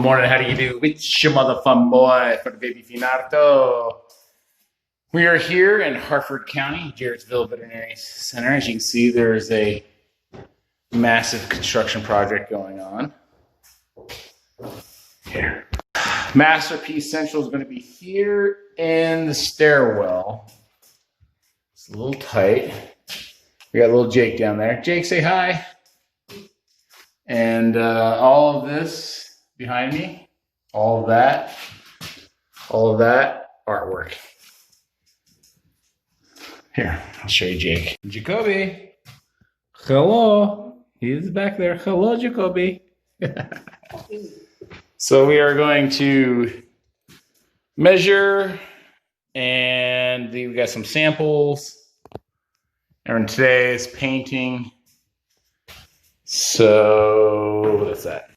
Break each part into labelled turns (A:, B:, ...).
A: morning, how do you do? It's your mother fun boy for the baby Finarto. We are here in Harford County, Jarrettsville Veterinarian Center. As you can see, there is a massive construction project going on. Here. Masterpiece Central is going to be here in the stairwell. It's a little tight. We got little Jake down there. Jake, say hi. And all of this behind me, all of that artwork. Here, I'll show you Jake. Jacoby. Hello. He's back there. Hello, Jacoby. So we are going to measure, and we got some samples. And today is painting. So what's that?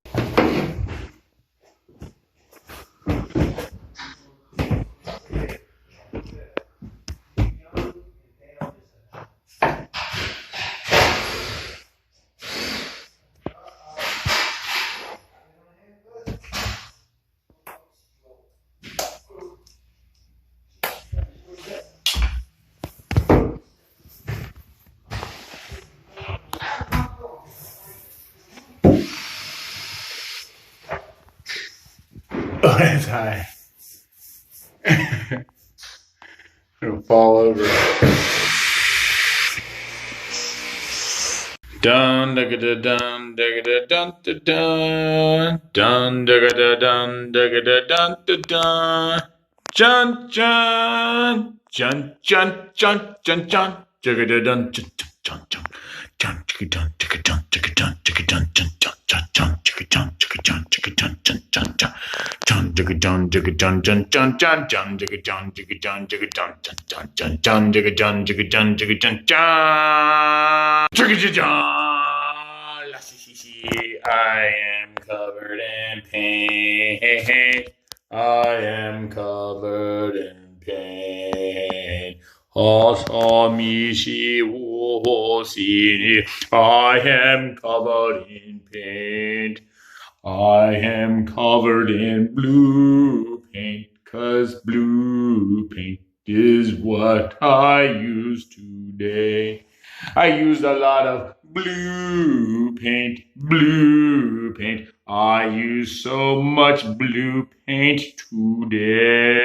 A: Oh, it's high. It'll fall over. Dun da ga da dun da ga da dun da dun dun da ga da dun da ga da dun da dun jun jun jun jun jun jun jun jun da dun jun jun jun jun jun dun jun dun jun dun jun jun jun jun jun dun jun jun jun jun jun John digga John digga John John John John John digga John digga John digga John John John John digga John digga John digga John John digga John. I am covered in pain. I am covered in pain. I am covered in pain. I am covered in blue paint, 'cause blue paint is what I use today. I used a lot of blue paint, blue paint. I use so much blue paint today.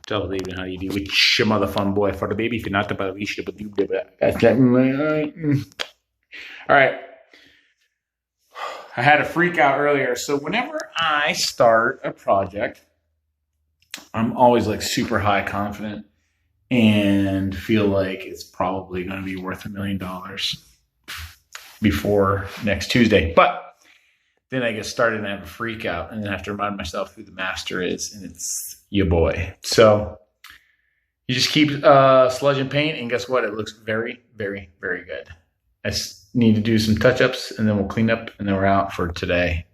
A: Tell David how you do with your mother fun boy for the baby if you're not the baby. All right. I had a freak out earlier. So whenever I start a project, I'm always like super high confident and feel like it's probably going to be worth $1 million before next Tuesday. But then I get started and I have a freak out and then I have to remind myself who the master is, and it's your boy. So you just keep sludging paint, and guess what? It looks very, very, very good. I need to do some touch-ups, and then we'll clean up, and then we're out for today.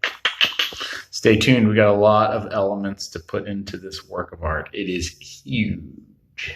A: Stay tuned. We got a lot of elements to put into this work of art. It is huge.